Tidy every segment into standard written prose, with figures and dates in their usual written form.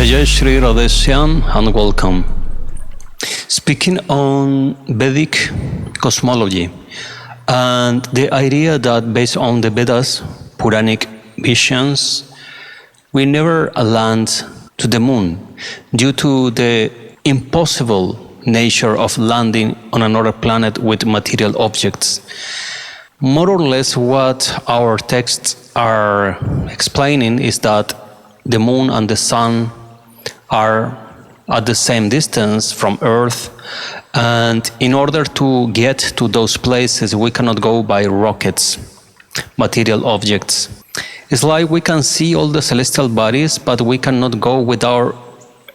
Jai Shri Radheshyam and welcome. Speaking on Vedic cosmology and the idea that based on the Vedas, Puranic visions, we never land to the moon due to the impossible nature of landing on another planet with material objects. More or less what our texts are explaining is that the moon and the sun are at the same distance from Earth, and in order to get to those places we cannot go by rockets, material objects. It's like we can see all the celestial bodies, but we cannot go with our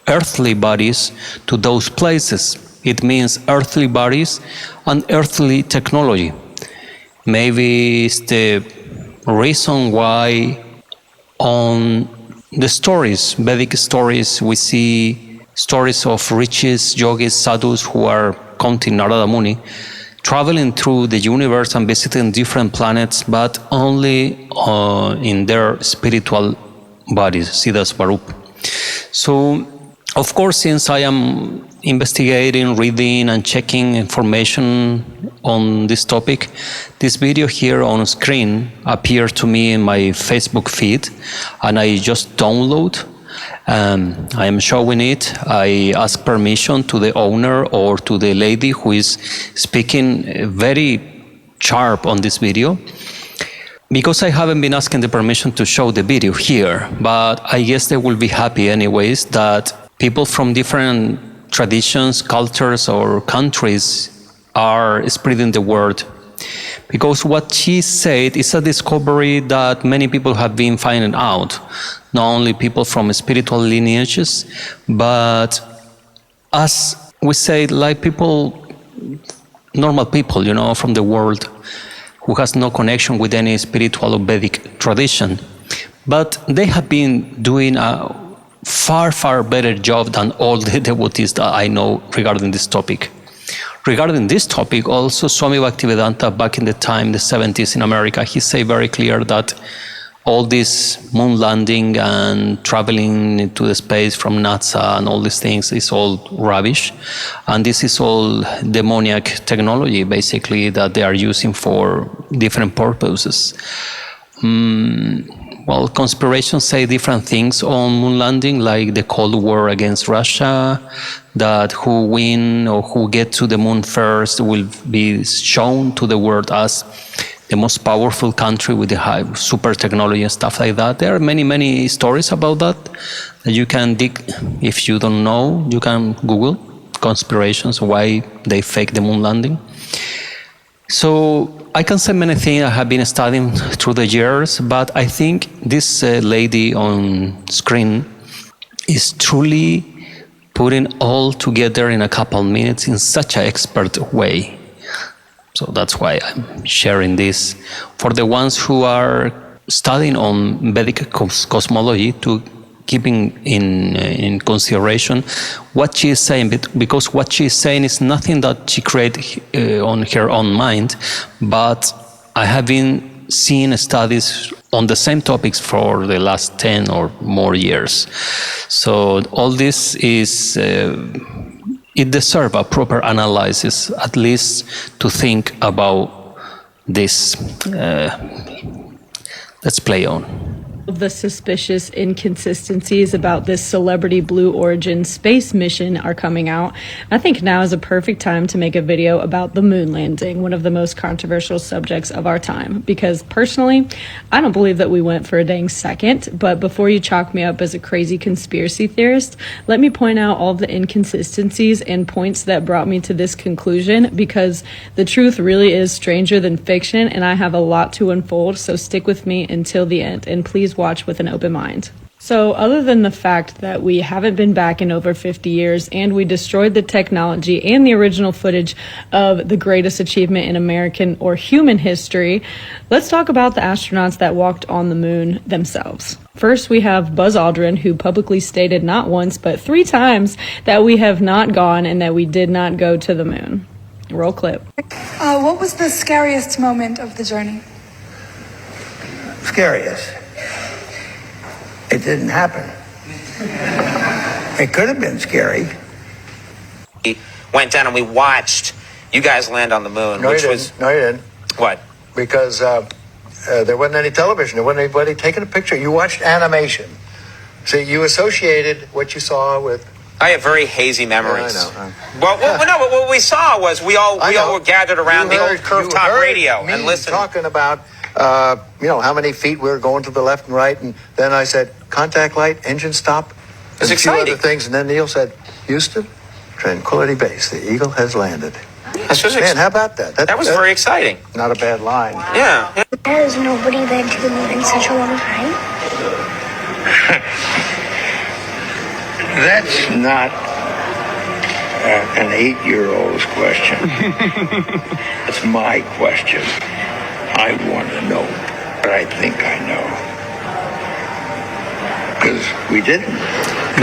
earthly bodies to those places. It means earthly bodies and earthly technology. Maybe it's the reason why on the stories, Vedic stories, we see stories of riches, yogis, sadhus who are counting Narada Muni, traveling through the universe and visiting different planets, but only in their spiritual bodies, Siddha Swarup. So, of course, since I am investigating, reading, and checking information on this topic, this video here on screen appeared to me in my Facebook feed, and I just download. I am showing it. I ask permission to the owner or to the lady who is speaking very sharp on this video, because I haven't been asking the permission to show the video here, but I guess they will be happy anyways that people from different traditions, cultures, or countries are spreading the word. Because what she said is a discovery that many people have been finding out. Not only people from spiritual lineages, but as we say, like people, normal people, from the world, who has no connection with any spiritual or Vedic tradition. But they have been doing a far better job than all the devotees that I know regarding this topic. Regarding this topic, also Swami Bhaktivedanta, back in the time, the 70s in America, he said very clear that all this moon landing and traveling into the space from NASA and all these things is all rubbish. And this is all demoniac technology, basically, that they are using for different purposes. Well, conspirations say different things on moon landing, like the Cold War against Russia, that who win or who get to the moon first will be shown to the world as the most powerful country with the high super technology and stuff like that. There are many stories about that you can dig. If you don't know, you can Google conspirations, why they fake the moon landing. So I can say many things I have been studying through the years, but I think this lady on screen is truly putting all together in a couple minutes in such an expert way. So that's why I'm sharing this for the ones who are studying on Vedic cosmology, to keeping in consideration what she is saying, because what she is saying is nothing that she created on her own mind, but I have been seeing studies on the same topics for the last 10 or more years. So all this is, it deserves a proper analysis, at least to think about this. Let's play on. The suspicious inconsistencies about this Celebrity Blue Origin space mission are coming out. I think now is a perfect time to make a video about the moon landing, one of the most controversial subjects of our time, because personally, I don't believe that we went for a dang second. But before you chalk me up as a crazy conspiracy theorist, let me point out all the inconsistencies and points that brought me to this conclusion, because the truth really is stranger than fiction, and I have a lot to unfold, so stick with me until the end, and please watch with an open mind. So other than the fact that we haven't been back in over 50 years and we destroyed the technology and the original footage of the greatest achievement in American or human history, let's talk about the astronauts that walked on the moon themselves. First, we have Buzz Aldrin, who publicly stated not once but 3 times that we have not gone and that we did not go to the moon. Roll clip. What was the scariest moment of the journey? Scariest? It didn't happen. It could have been scary. We went down and we watched you guys land on the moon, No, which you was didn't. No, you didn't. what? Because there wasn't any television. There wasn't anybody taking a picture. You watched animation. See, you associated what you saw with... I have very hazy memories. Yeah, I know. Well, no, but what we saw was we all were gathered around the old curved top radio and listened. Talking about how many feet we were going to the left and right, and then I said contact light, engine stop, It's and a few exciting. other things, and then Neil said, Houston, Tranquility Base, the Eagle has landed. This was Man, how about that? that was very exciting. Not a bad line. Yeah. Has nobody been to the moon in such a long time? That's not an 8-year-old's question. That's my question. I want to know, but I think I know. Because we didn't.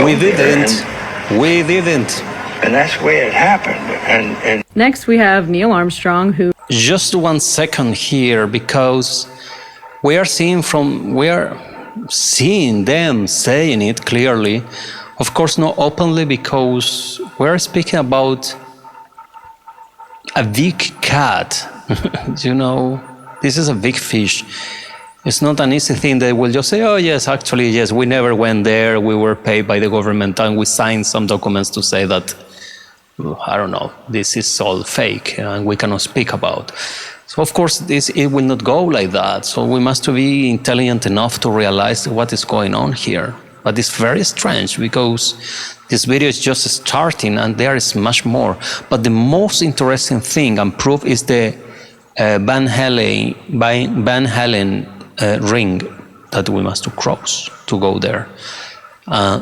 We didn't. And that's the way it happened. And Next, we have Neil Armstrong, who Just 1 second here, because we are seeing them saying it clearly. Of course, not openly, because we're speaking about a big cat. This is a big fish. It's not an easy thing that will just say, oh, yes, actually, yes, we never went there. We were paid by the government and we signed some documents to say that, I don't know, this is all fake and we cannot speak about. So, of course, it will not go like that. So we must be intelligent enough to realize what is going on here. But it's very strange because this video is just starting and there is much more. But the most interesting thing and proof is the Van Halen ring that we must cross to go there.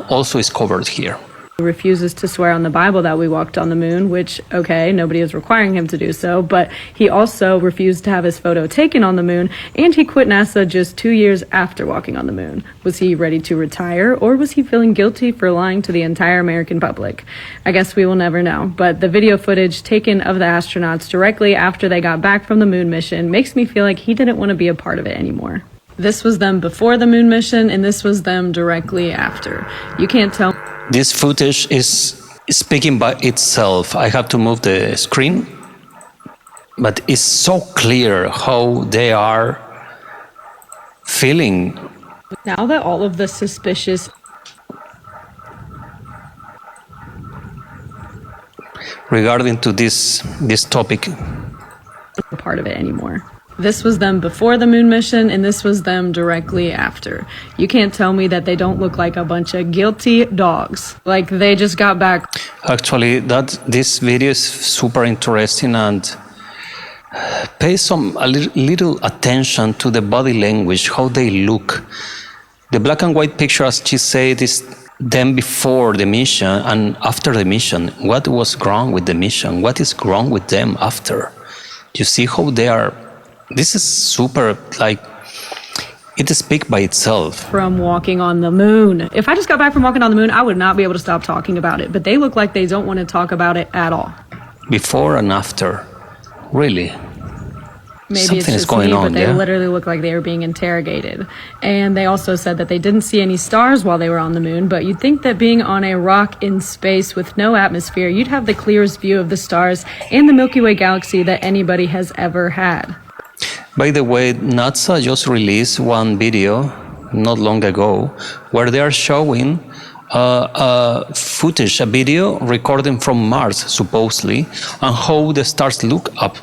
Also is covered here. refuses to swear on the Bible that we walked on the moon, which, okay, nobody is requiring him to do so, but he also refused to have his photo taken on the moon, and he quit NASA just 2 years after walking on the moon. Was he ready to retire, or was he feeling guilty for lying to the entire American public? I guess we will never know, but the video footage taken of the astronauts directly after they got back from the moon mission makes me feel like he didn't want to be a part of it anymore. This was them before the moon mission, and this was them directly after. You can't tell. This footage is speaking by itself. I have to move the screen, but it's so clear how they are feeling. Now that all of the suspicious Regarding to this topic, are part of it anymore. This was them before the moon mission, and this was them directly after. You can't tell me that they don't look like a bunch of guilty dogs. Like they just got back. actually, this video is super interesting, and pay a little attention to the body language, how they look. The black and white picture, as she said, is them before the mission and after the mission. What was wrong with the mission? What is wrong with them after? You see how they are. This is super, like, it speaks by itself. From walking on the moon. If I just got back from walking on the moon, I would not be able to stop talking about it. But they look like they don't want to talk about it at all. Before and after, really. Maybe Something it's is just going me, on, but they yeah? literally look like they were being interrogated. And they also said that they didn't see any stars while they were on the moon, but you'd think that being on a rock in space with no atmosphere, you'd have the clearest view of the stars and the Milky Way galaxy that anybody has ever had. By the way, NASA just released one video not long ago where they are showing footage, a video recording from Mars, supposedly, and how the stars look up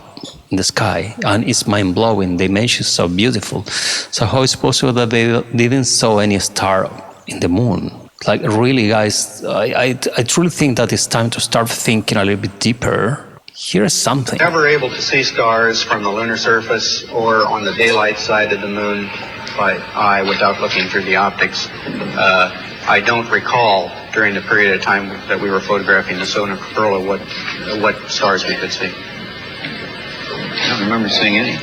in the sky, and it's mind-blowing. The image is so beautiful. So how is it possible that they didn't saw any star in the moon? Like, really, guys, I truly think that it's time to start thinking a little bit deeper. Here's something. Never able to see stars from the lunar surface or on the daylight side of the moon by eye without looking through the optics. I don't recall during the period of time that we were photographing the solar corona what stars we could see. I don't remember seeing any.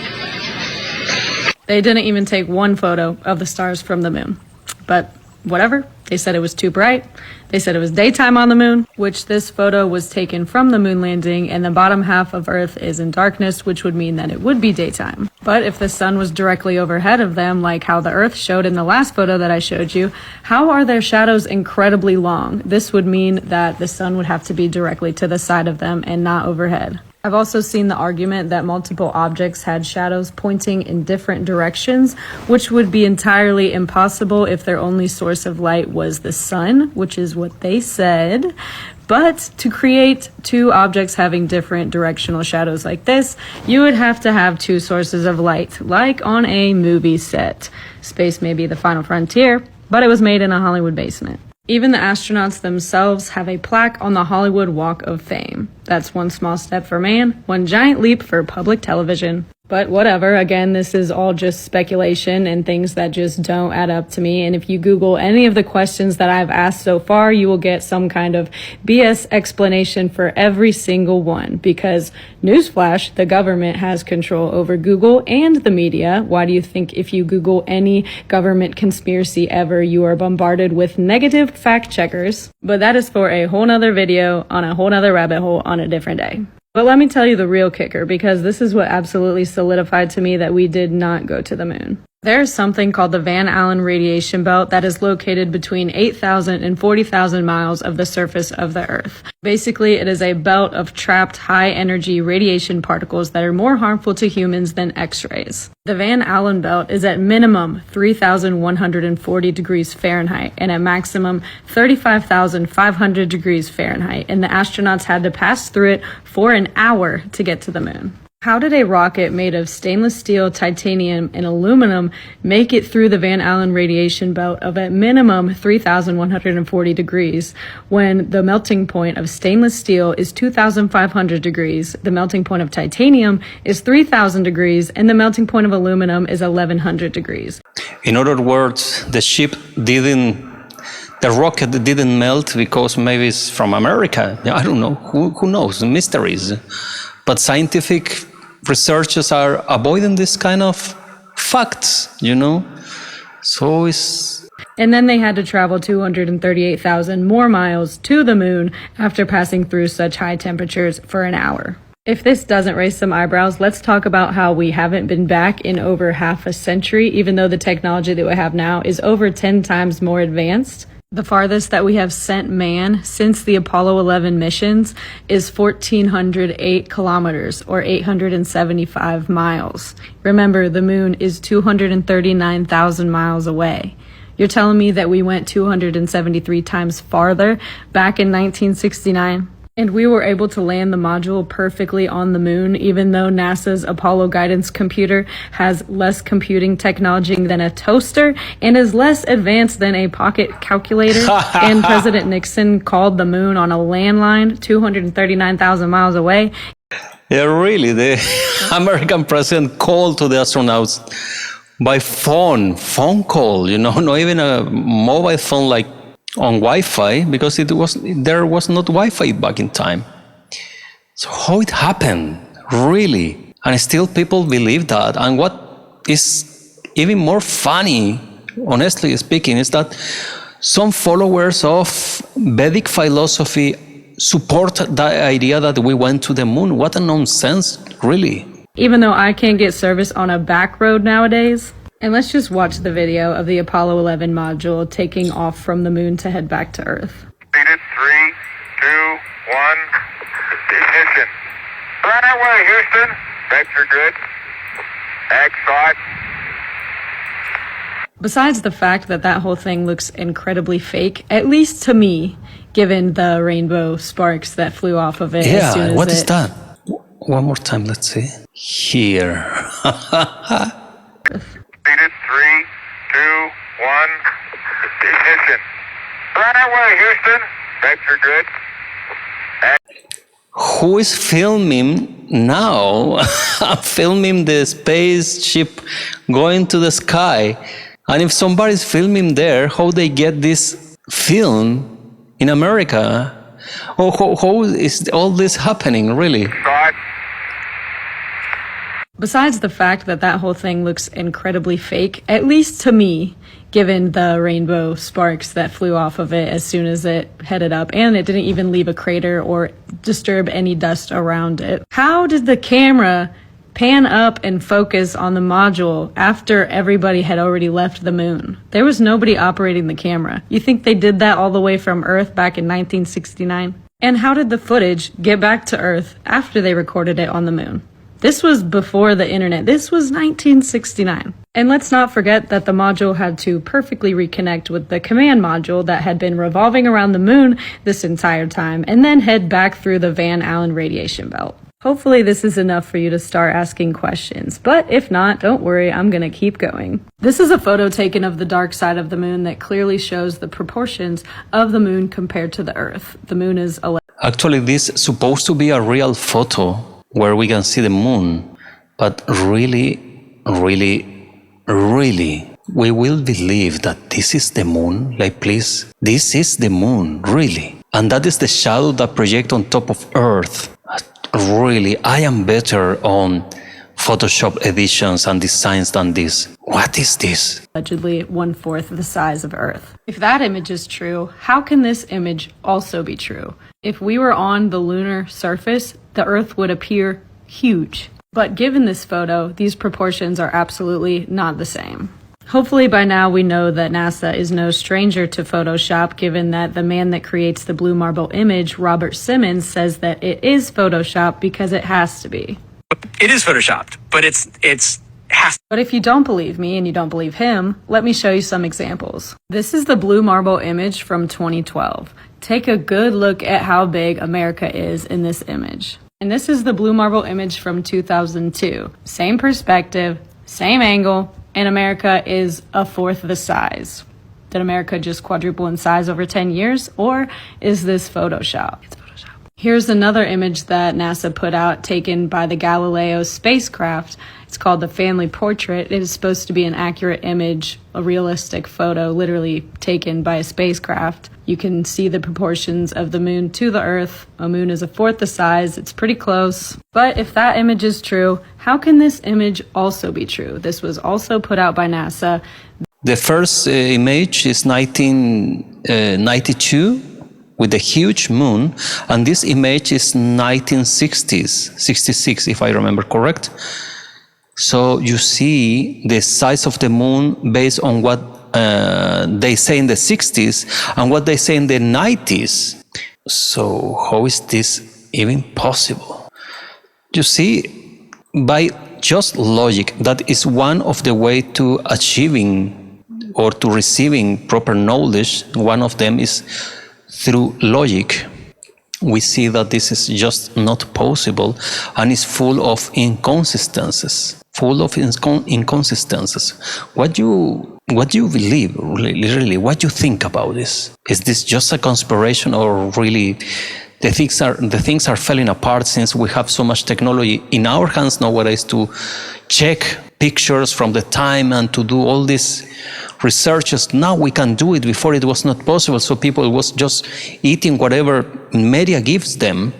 They didn't even take one photo of the stars from the moon. But whatever. They said it was too bright. They said it was daytime on the moon, which this photo was taken from the moon landing, and the bottom half of Earth is in darkness, which would mean that it would be daytime. But if the sun was directly overhead of them, like how the Earth showed in the last photo that I showed you, how are their shadows incredibly long? This would mean that the sun would have to be directly to the side of them and not overhead. I've also seen the argument that multiple objects had shadows pointing in different directions, which would be entirely impossible if their only source of light was the sun, which is what they said. But to create two objects having different directional shadows like this, you would have to have two sources of light, like on a movie set. Space may be the final frontier, but it was made in a Hollywood basement. Even the astronauts themselves have a plaque on the Hollywood Walk of Fame. That's one small step for man, one giant leap for public television. But whatever, again, this is all just speculation and things that just don't add up to me. And if you Google any of the questions that I've asked so far, you will get some kind of BS explanation for every single one. Because, newsflash, the government has control over Google and the media. Why do you think if you Google any government conspiracy ever, you are bombarded with negative fact checkers? But that is for a whole nother video on a whole nother rabbit hole on a different day. But let me tell you the real kicker, because this is what absolutely solidified to me that we did not go to the moon. There is something called the Van Allen radiation belt that is located between 8,000 and 40,000 miles of the surface of the Earth. Basically, it is a belt of trapped high-energy radiation particles that are more harmful to humans than X-rays. The Van Allen belt is at minimum 3,140 degrees Fahrenheit and at maximum 35,500 degrees Fahrenheit, and the astronauts had to pass through it for an hour to get to the moon. How did a rocket made of stainless steel, titanium, and aluminum make it through the Van Allen radiation belt of at minimum 3,140 degrees when the melting point of stainless steel is 2,500 degrees, the melting point of titanium is 3,000 degrees, and the melting point of aluminum is 1,100 degrees? In other words, the rocket didn't melt because maybe it's from America. I don't know. Who knows? Mysteries. But scientific researchers are avoiding this kind of facts, So it's... And then they had to travel 238,000 more miles to the moon after passing through such high temperatures for an hour. If this doesn't raise some eyebrows, let's talk about how we haven't been back in over half a century, even though the technology that we have now is over 10 times more advanced. The farthest that we have sent man since the Apollo 11 missions is 1,408 kilometers, or 875 miles. Remember, the moon is 239,000 miles away. You're telling me that we went 273 times farther back in 1969? And we were able to land the module perfectly on the moon, even though NASA's Apollo guidance computer has less computing technology than a toaster and is less advanced than a pocket calculator. And President Nixon called the moon on a landline 239,000 miles away. Yeah, really, the American president called to the astronauts by phone call, not even a mobile phone like on Wi-Fi, because there was not Wi-Fi back in time. So how it happened, really? And still people believe that. And what is even more funny, honestly speaking, is that some followers of Vedic philosophy support the idea that we went to the moon. What a nonsense, really. Even though I can't get service on a back road nowadays. And let's just watch the video of the Apollo 11 module taking off from the moon to head back to Earth. 3, 2, 1, ignition. Right away, Houston. Vector good. X5. Besides the fact that that whole thing looks incredibly fake, at least to me, given the rainbow sparks that flew off of it. Yeah, as soon as what is that? One more time, let's see. Here. 3, 2, 1, ignition. Right away, Houston. Vector good. Who is filming now? Filming the spaceship going to the sky. And if somebody's filming there, how they get this film in America? How is all this happening, really? Besides the fact that that whole thing looks incredibly fake, at least to me, given the rainbow sparks that flew off of it as soon as it headed up, and it didn't even leave a crater or disturb any dust around it. How did the camera pan up and focus on the module after everybody had already left the moon? There was nobody operating the camera. You think they did that all the way from Earth back in 1969? And how did the footage get back to Earth after they recorded it on the moon? This was before the internet. This was 1969. And let's not forget that the module had to perfectly reconnect with the command module that had been revolving around the moon this entire time, and then head back through the Van Allen radiation belt. Hopefully this is enough for you to start asking questions, but if not, don't worry, I'm gonna keep going. This is a photo taken of the dark side of the moon that clearly shows the proportions of the moon compared to the Earth. The moon is 11. Actually, this is supposed to be a real photo where we can see the moon, but really, we will believe that this is the moon? Like, please, this is the moon, really? And that is the shadow that projects on top of Earth. Really, I am better on Photoshop editions and designs than this. What is this? Allegedly 1/4 the size of Earth. If that image is true, how can this image also be true? If we were on the lunar surface, the Earth would appear huge. But given this photo, these proportions are absolutely not the same. Hopefully by now we know that NASA is no stranger to Photoshop, given that the man that creates the blue marble image, Robert Simmons, says that it is Photoshop because it has to be. It is Photoshopped, but it's has. But if you don't believe me and you don't believe him, let me show you some examples. This is the blue marble image from 2012. Take a good look at how big America is in this image. And this is the blue marble image from 2002. Same perspective, same angle, and America is 1/4 the size. Did America just quadruple in size over 10 years, or is this Photoshop? It's Photoshop. Here's another image that NASA put out, taken by the Galileo spacecraft. It's called the Family Portrait. It is supposed to be an accurate image, a realistic photo, literally taken by a spacecraft. You can see the proportions of the moon to the Earth. A moon is 1/4 the size. It's pretty close. But if that image is true, how can this image also be true? This was also put out by NASA. The first image is 1992 with the huge moon, and this image is 1960s, 66 if I remember correct. So you see the size of the moon based on what they say in the 60s and what they say in the 90s. So how is this even possible? You see, by just logic, that is one of the way to achieving or to receiving proper knowledge. One of them is through logic. We see that this is just not possible and is full of inconsistencies. What do you believe, really? What do you think about this? Is this just a conspiration, or really the things are falling apart since we have so much technology in our hands nowadays to check pictures from the time and to do all these researches? Now we can do it. Before it was not possible, so people was just eating whatever media gives them.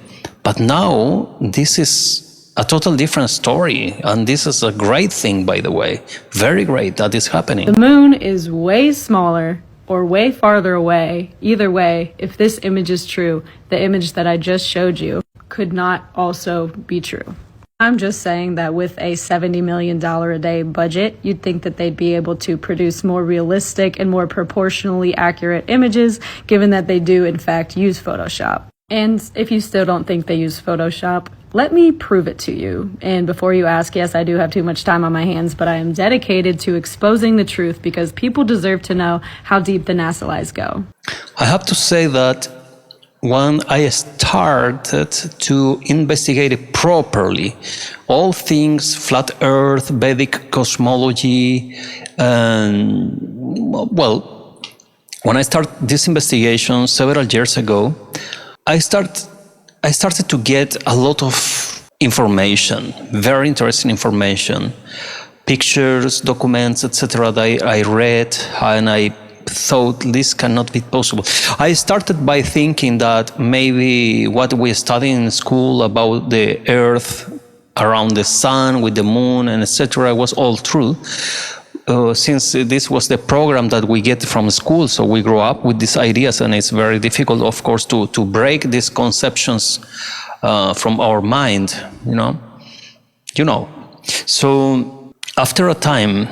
But now this is a total different story, and this is a great thing, by the way. Very great that is happening. The moon is way smaller or way farther away. Either way, if this image is true, the image that I just showed you could not also be true. I'm just saying that with a $70 million a day budget, you'd think that they'd be able to produce more realistic and more proportionally accurate images, given that they do in fact use Photoshop. And if you still don't think they use Photoshop, let me prove it to you. And before you ask, yes, I do have too much time on my hands, but I am dedicated to exposing the truth because people deserve to know how deep the NASA lies go. I have to say that when I started to investigate it properly, all things flat Earth, Vedic cosmology, and well, when I started this investigation several years ago, I started to get a lot of information, very interesting information, pictures, documents, etc. that I read, and I thought this cannot be possible. I started by thinking that maybe what we study in school about the Earth around the sun with the moon and etc. was all true. Since this was the program that we get from school, so we grow up with these ideas, and it's very difficult, of course, to break these conceptions from our mind, So after a time,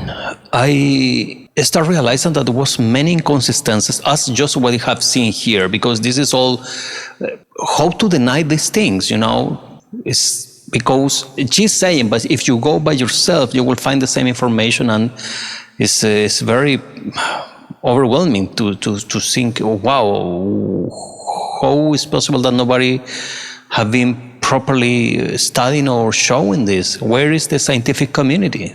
I start realizing that there was many inconsistencies, as just what you have seen here, because this is all how to deny these things, It's because she's saying, but if you go by yourself, you will find the same information, and it's very overwhelming to think, wow, how is possible that nobody have been properly studying or showing this? Where is the scientific community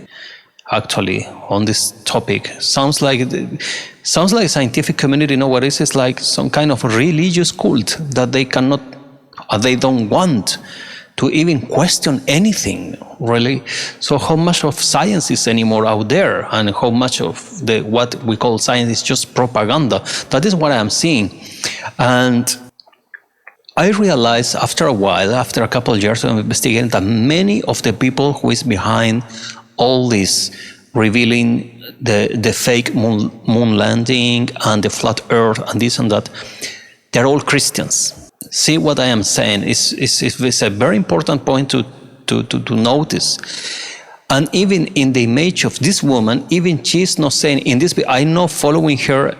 actually on this topic? Sounds like scientific community, what is? It's like some kind of religious cult that they cannot, they don't want to even question anything, really. So how much of science is anymore out there, and how much of what we call science is just propaganda? That is what I'm seeing. And I realized after a while, after a couple of years of investigating, that many of the people who is behind all this, revealing the fake moon landing and the flat earth and this and that, they're all Christians. See what I am saying? It's a very important point to notice. And even in the image of this woman, even she's not saying in this, I know following her,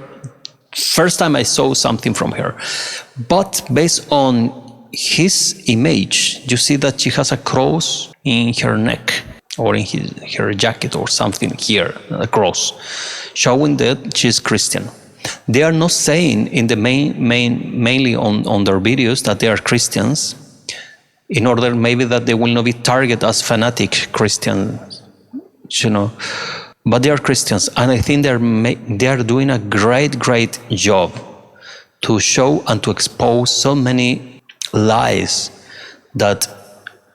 first time I saw something from her, but based on his image, you see that she has a cross in her neck or in her jacket or something here, a cross, showing that she's Christian. They are not saying in the mainly on their videos that they are Christians, in order maybe that they will not be targeted as fanatic Christians, But they are Christians, and I think they are doing a great job to show and to expose so many lies that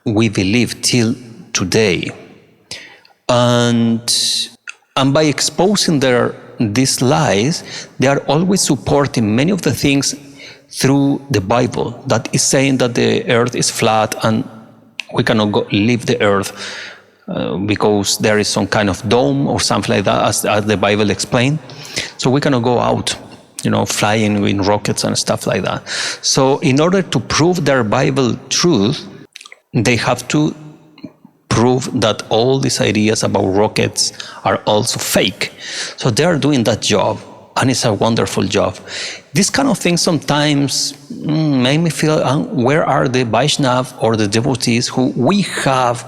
we believe till today, and by exposing these lies, they are always supporting many of the things through the Bible that is saying that the earth is flat and we cannot leave the earth because there is some kind of dome or something like that, as the Bible explained. So we cannot go out, flying with rockets and stuff like that. So in order to prove their Bible truth, they have to prove that all these ideas about rockets are also fake. So they are doing that job, and it's a wonderful job. This kind of thing sometimes make me feel, where are the Vaishnav or the devotees who we have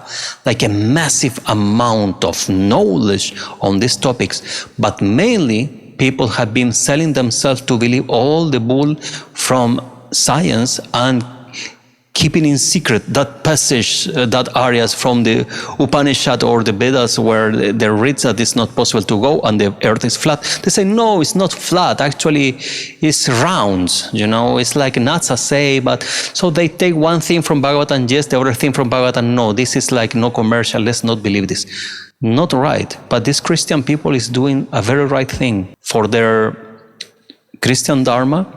like a massive amount of knowledge on these topics, but mainly people have been selling themselves to believe all the bull from science and keeping in secret that passage, that areas from the Upanishad or the Vedas where they read that it's not possible to go and the earth is flat. They say, no, it's not flat. Actually, it's round. It's like Natsa say, but so they take one thing from Bhagavatam, yes, the other thing from Bhagavatam, no. This is like no commercial. Let's not believe this. Not right. But this Christian people is doing a very right thing for their Christian Dharma.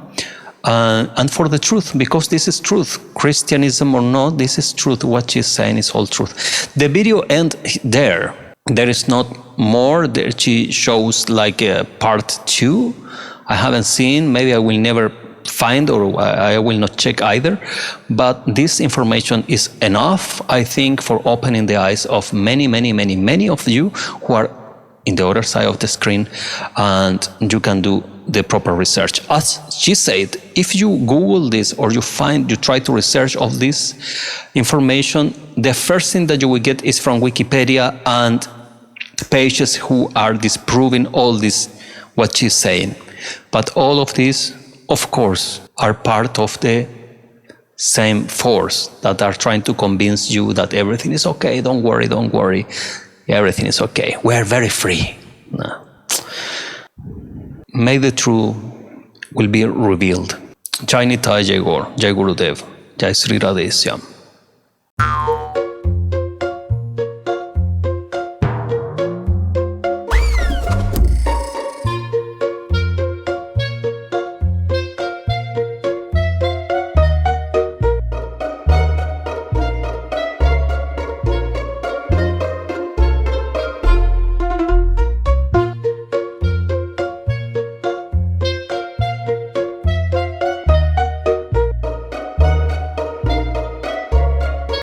And for the truth, because this is truth, Christianism or not, this is truth. What she's saying is all truth. The video ends there. There is not more. There she shows like a part 2. I haven't seen. Maybe I will never find, or I will not check either. But this information is enough, I think, for opening the eyes of many of you who are in the other side of the screen, and you can do the proper research. As she said, if you Google this or you try to research all this information, the first thing that you will get is from Wikipedia and pages who are disproving all this, what she's saying. But all of these, of course, are part of the same force that are trying to convince you that everything is okay, don't worry, everything is okay, we're very free. No. May the truth will be revealed. Jai Nitai, Jai Gaur, Jai Gurudev, Jai Sri Radhe Syam.